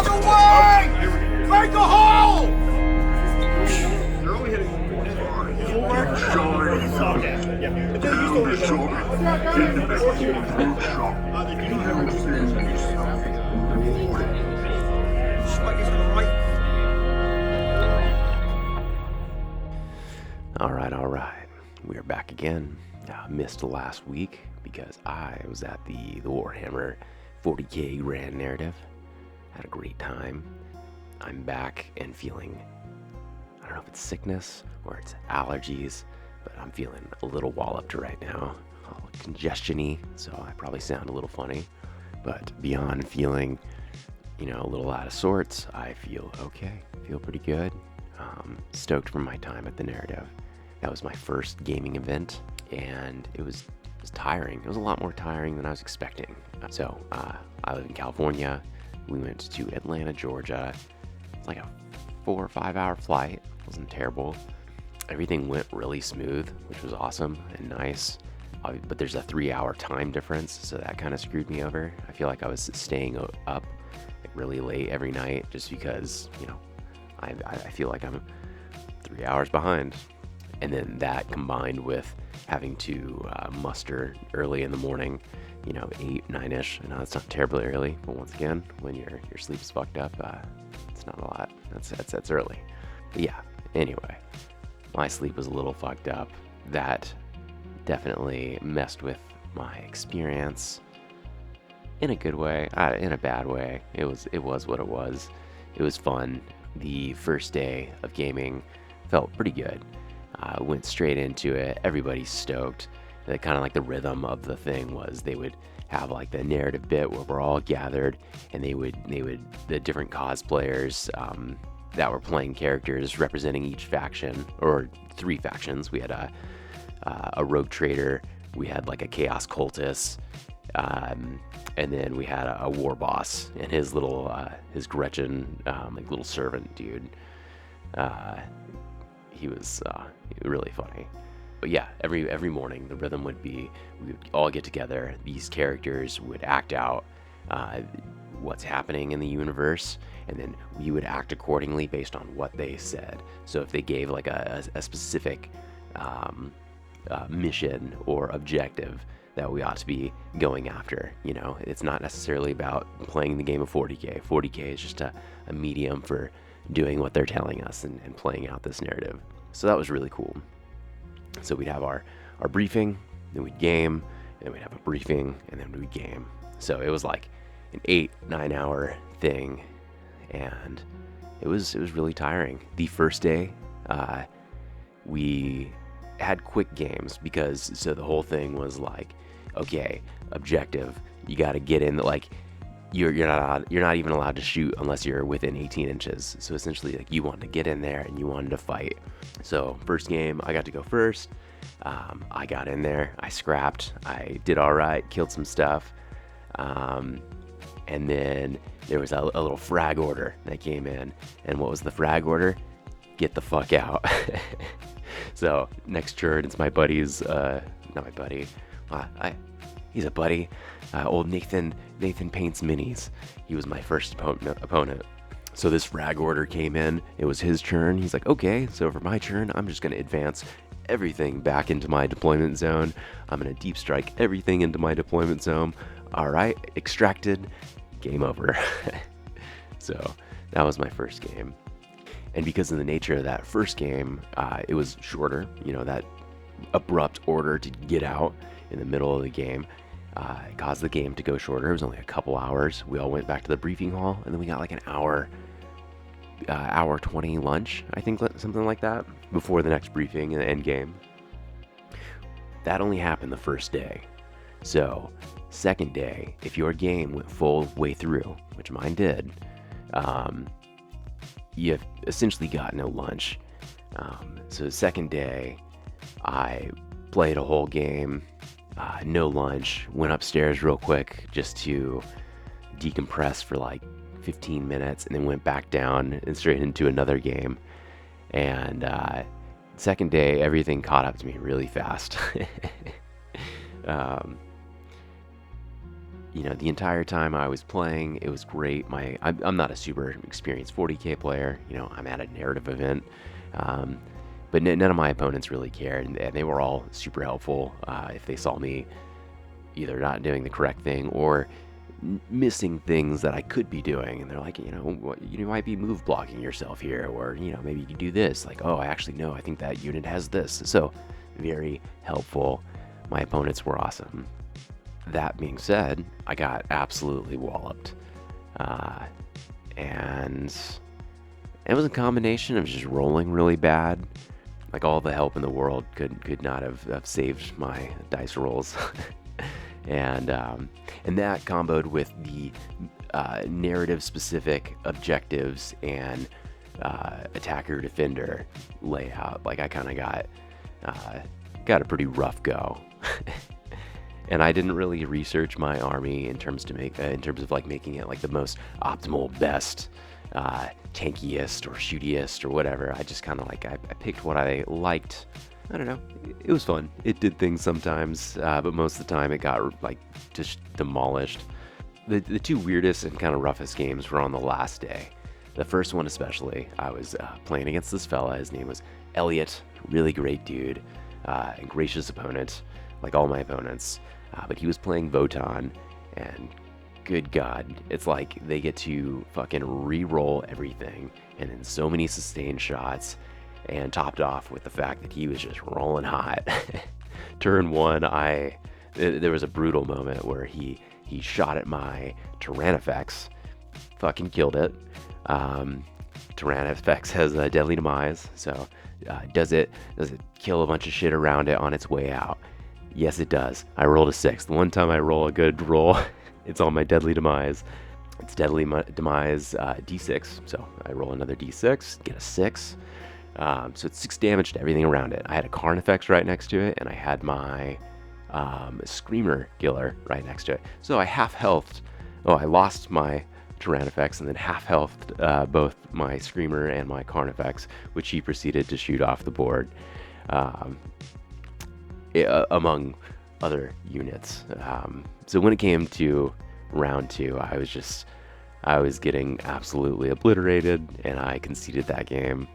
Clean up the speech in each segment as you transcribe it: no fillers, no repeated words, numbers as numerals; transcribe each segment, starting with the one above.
fuck away! Make a hole! They're only hitting All right. We are back again. Missed last week because I was at the Warhammer 40k Grand Narrative. Had a great time. I'm back and feeling, I don't know if it's sickness or it's allergies, but I'm feeling a little walloped right now. A little congestion-y, so I probably sound a little funny. But beyond feeling, a little out of sorts, I feel okay. Feel pretty good. Stoked for my time at the Narrative. That was my first gaming event, and it was tiring. It was a lot more tiring than I was expecting. So I live in California. We went to Atlanta, Georgia. It's like a 4 or 5 hour flight. It wasn't terrible. Everything went really smooth, which was awesome and nice. But there's a 3 hour time difference, so that kind of screwed me over. I feel like I was staying up really late every night just because, I feel like I'm 3 hours behind. And then that combined with having to muster early in the morning, 8, 9-ish. I know it's not terribly early, but once again, when your sleep is fucked up, it's not a lot. That's early. But yeah, anyway, my sleep was a little fucked up. That definitely messed with my experience in a good way, in a bad way. It was what it was. It was fun. The first day of gaming felt pretty good. Went straight into it. Everybody's stoked. Kind of like the rhythm of the thing was they would have like the narrative bit where we're all gathered, and the different cosplayers that were playing characters representing each faction, or 3 factions. We had a rogue trader, we had like a chaos cultist, and then we had a war boss and his little his Gretchen like little servant dude. He was really funny. But yeah, every morning the rhythm would be we would all get together. These characters would act out what's happening in the universe, and then we would act accordingly based on what they said. So if they gave like a specific mission or objective that we ought to be going after, it's not necessarily about playing the game of 40k. 40k is just a medium for doing what they're telling us and playing out this narrative. So that was really cool. So we'd have our briefing, then we'd game, and then we'd have a briefing, and then we'd game. So it was like an 8-9 hour thing, and it was really tiring. The first day, we had quick games because the whole thing was like, okay, objective, you got to get in. Like you're not even allowed to shoot unless you're within 18 inches. So essentially, like, you wanted to get in there and you wanted to fight. So first game, I got to go first. I got in there, I scrapped, I did all right, killed some stuff. And then there was a little frag order that came in. And what was the frag order? Get the fuck out. So next turn, it's my buddy's, not my buddy, he's a buddy, old Nathan Paints Minis. He was my first opponent. So this frag order came in, it was his turn. He's like, okay, so for my turn, I'm just gonna advance everything back into my deployment zone. I'm gonna deep strike everything into my deployment zone. All right, extracted, game over. So that was my first game. And because of the nature of that first game, it was shorter, that abrupt order to get out in the middle of the game caused the game to go shorter. It was only a couple hours. We all went back to the briefing hall, and then we got like an hour 20 lunch, I think, something like that, before the next briefing and the end game. That only happened the first day. So second day, if your game went full way through, which mine did, you've essentially got no lunch. So the second day, I played a whole game, no lunch, went upstairs real quick just to decompress for like 15 minutes, and then went back down and straight into another game. And second day, everything caught up to me really fast. the entire time I was playing, it was great. I'm not a super experienced 40k player. I'm at a narrative event, but none of my opponents really cared, and they were all super helpful. If they saw me either not doing the correct thing or missing things that I could be doing, and they're like, you might be move blocking yourself here, or maybe you can do this. Like, oh, I actually know. I think that unit has this. So very helpful. My opponents were awesome. That being said, I got absolutely walloped, and it was a combination of just rolling really bad. Like, all the help in the world could not have saved my dice rolls. And that comboed with the narrative-specific objectives and attacker-defender layout. Like, I kind of got a pretty rough go. And I didn't really research my army in terms of like making it like the most optimal, best, tankiest or shootiest or whatever. I just kind of like I picked what I liked. I don't know. It was fun. It did things sometimes, but most of the time it got like just demolished. The two weirdest and kind of roughest games were on the last day. The first one especially, I was playing against this fella. His name was Elliot. Really great dude, and gracious opponent, like all my opponents. But he was playing Votan, and good God, it's like they get to fucking re-roll everything, and then so many sustained shots, and topped off with the fact that he was just rolling hot. Turn one, there was a brutal moment where he shot at my Tyrannifex, fucking killed it. Tyrannifex has a deadly demise, so does it kill a bunch of shit around it on its way out? Yes, it does. I rolled a 6. The one time I roll a good roll, it's on my deadly demise. It's deadly demise d6, so I roll another d6, get a 6. So it's 6 damage to everything around it. I had a Carnifex right next to it, and I had my Screamer Killer right next to it. So I half-healthed. Oh, I lost my Tyrannifex and then half-healthed both my Screamer and my Carnifex, which he proceeded to shoot off the board, among other units. So when it came to round 2, I was getting absolutely obliterated, and I conceded that game.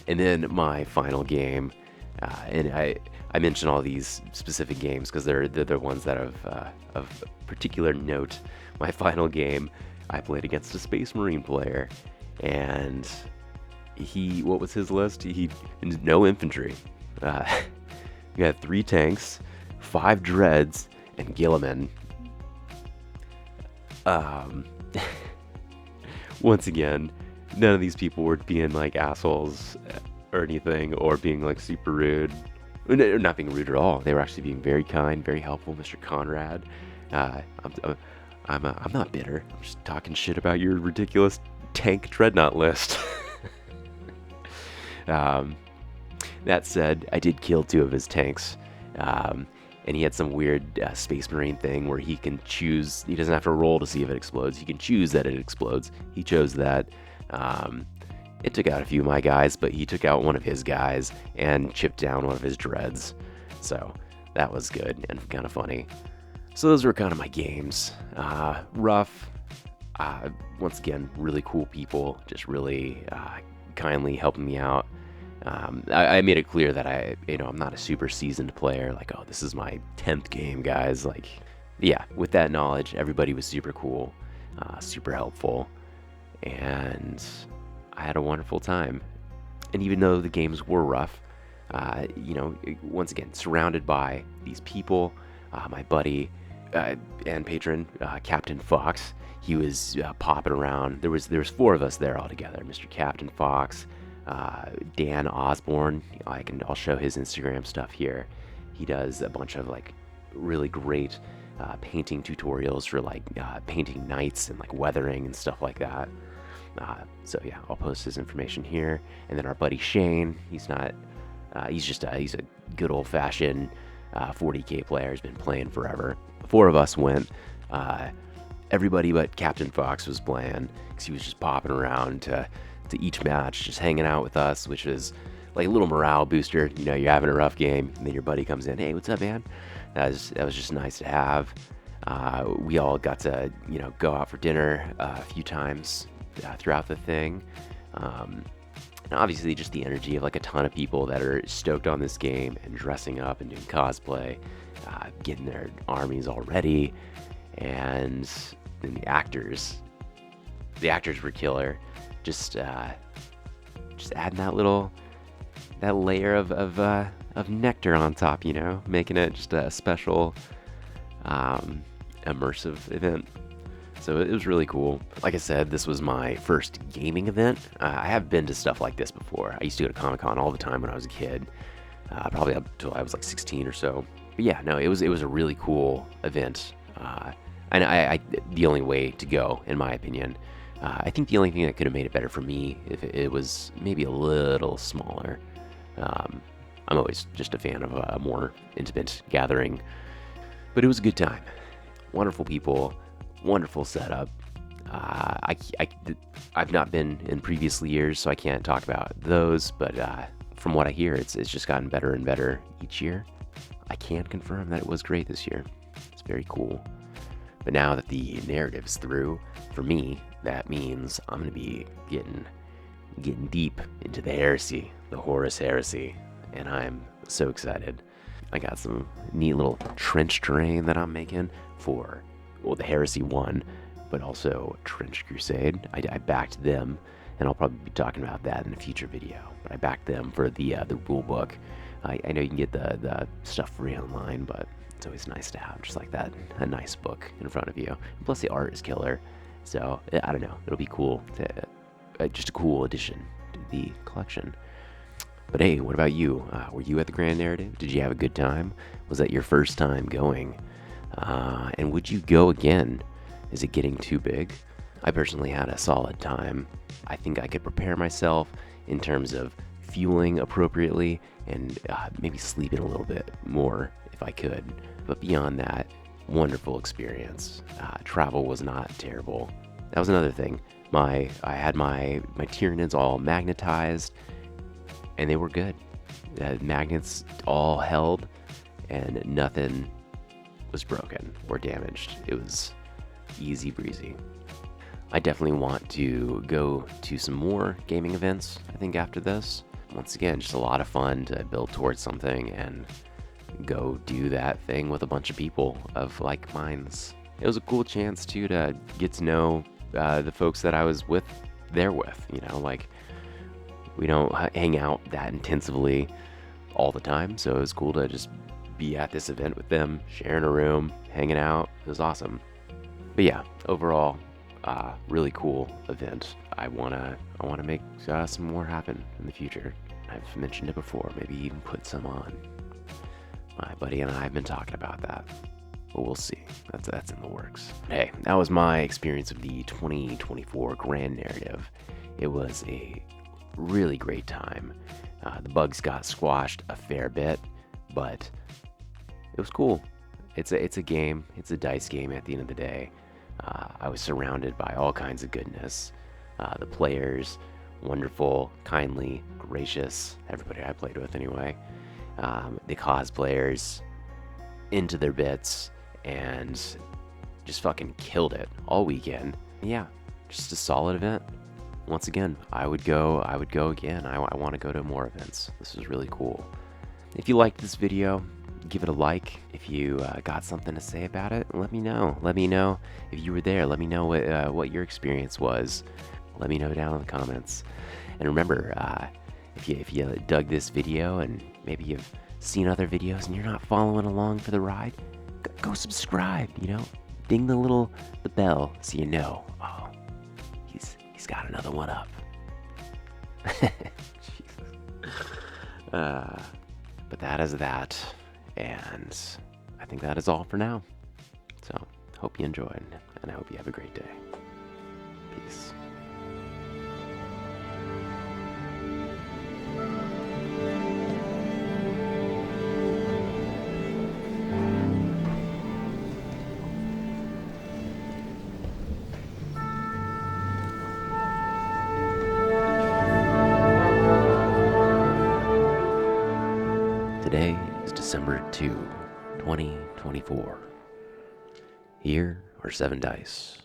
And then my final game, and I mention all these specific games because they're the ones that of particular note. My final game, I played against a Space Marine player, and what was his list? No infantry. He had 3 tanks, 5 dreads, and Gilliman. Once again, none of these people were being like assholes or anything, or being like super rude. Or not being rude at all. They were actually being very kind, very helpful, Mr. Conrad. I'm not bitter. I'm just talking shit about your ridiculous tank dreadnought list. That said, I did kill 2 of his tanks, and he had some weird Space Marine thing where he can choose. He doesn't have to roll to see if it explodes. He can choose that it explodes. He chose that. It took out a few of my guys, but he took out one of his guys and chipped down one of his dreads. So that was good and kind of funny. So those were kind of my games. Rough. Once again, really cool people, just really kindly helping me out. I made it clear that I'm not a super seasoned player. Like, oh, this is my 10th game, guys. Like, yeah, with that knowledge, everybody was super cool, super helpful, and I had a wonderful time. And even though the games were rough, once again, surrounded by these people, my buddy and patron, Captain Fox, he was popping around. There was 4 of us there all together. Mr. Captain Fox, Dan Osborne. I'll show his Instagram stuff here. He does a bunch of like really great painting tutorials for like painting knights and like weathering and stuff like that. So yeah, I'll post his information here. And then our buddy Shane, he's a good old-fashioned 40k player. He's been playing forever. The 4 of us went. Everybody but Captain Fox was playing because he was just popping around to each match, just hanging out with us, which is like a little morale booster. You're having a rough game, and then your buddy comes in, hey, what's up, man? That was just nice to have. We all got to, go out for dinner a few times throughout the thing. And obviously just the energy of like a ton of people that are stoked on this game and dressing up and doing cosplay, getting their armies all ready. And then the actors were killer. Just adding that layer of nectar on top, making it just a special, immersive event. So it was really cool. Like I said, this was my first gaming event. I have been to stuff like this before. I used to go to Comic-Con all the time when I was a kid, probably up until I was like 16 or so. But yeah, no, it was a really cool event. And I the only way to go, in my opinion. I think the only thing that could have made it better for me if it was maybe a little smaller. I'm always just a fan of a more intimate gathering. But it was a good time. Wonderful people. Wonderful setup. I've not been in previous years, so I can't talk about those, but from what I hear, it's just gotten better and better each year. I can confirm that it was great this year. It's very cool. But now that the narrative's through, for me, that means I'm going to be getting deep into the heresy, the Horus Heresy, and I'm so excited. I got some neat little trench terrain that I'm making for the Heresy 1, but also Trench Crusade. I backed them, and I'll probably be talking about that in a future video. But I backed them for the rule book. I know you can get the stuff free online, but it's always nice to have just like that, a nice book in front of you. And plus the art is killer, so I don't know, it'll be cool to just a cool addition to the collection. But hey, what about you? Were you at the Grand Narrative? Did you have a good time? Was that your first time going? And would you go again? Is it getting too big? I personally had a solid time. I think I could prepare myself in terms of fueling appropriately and maybe sleeping a little bit more if I could. But beyond that, wonderful experience. Travel was not terrible. That was another thing. I had my tyranids all magnetized, and they were good. The magnets all held, and nothing was broken or damaged. It was easy breezy. I definitely want to go to some more gaming events, I think, after this. Once again, just a lot of fun to build towards something and go do that thing with a bunch of people of like minds. It was a cool chance too to get to know the folks that I was there with, like we don't hang out that intensively all the time, so it was cool to just be at this event with them, sharing a room, hanging out. It was awesome. But yeah, overall, really cool event. I wanna make some more happen in the future. I've mentioned it before, maybe even put some on. My buddy and I have been talking about that, but we'll see. That's in the works. Hey, that was my experience of the 2024 Grand Narrative. It was a really great time. The bugs got squashed a fair bit, but it was cool. It's a game. It's a dice game at the end of the day. I was surrounded by all kinds of goodness. The players, wonderful, kindly, gracious. Everybody I played with, anyway. The cosplayers, into their bits, and just fucking killed it all weekend. Yeah, just a solid event. Once again, I would go again. I want to go to more events. This was really cool. If you liked this video, give it a like. If you got something to say about it, let me know. Let me know if you were there. Let me know what your experience was. Let me know down in the comments. And remember, if you dug this video and maybe you've seen other videos and you're not following along for the ride, go subscribe. Ding the bell so you know. Oh, he's got another one up. Jesus. But that is that. And I think that is all for now. So, hope you enjoyed, and I hope you have a great day. Peace. Today is December 2, 2024. Here are 7 dice.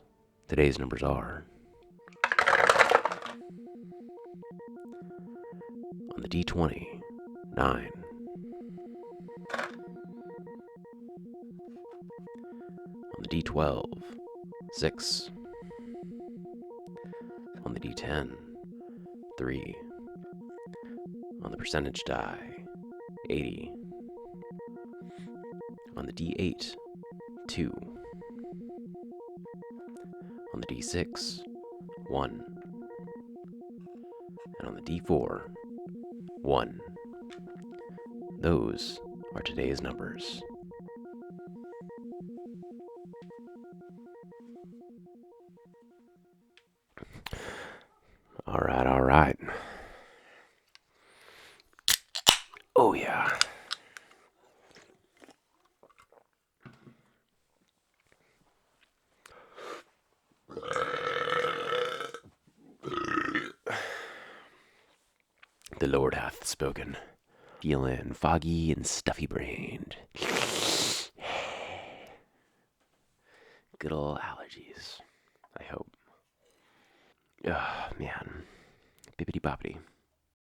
Today's numbers are: on the D20, 9. On the D12, 6. On the D10, 3. On the percentage die, 80. On the D8, 2. On the D6, 1. And on the D4, 1. Those are today's numbers. All right. Oh, yeah. The Lord hath spoken. Feeling foggy and stuffy-brained. Good old allergies, I hope. Oh, man. Bippity-boppity.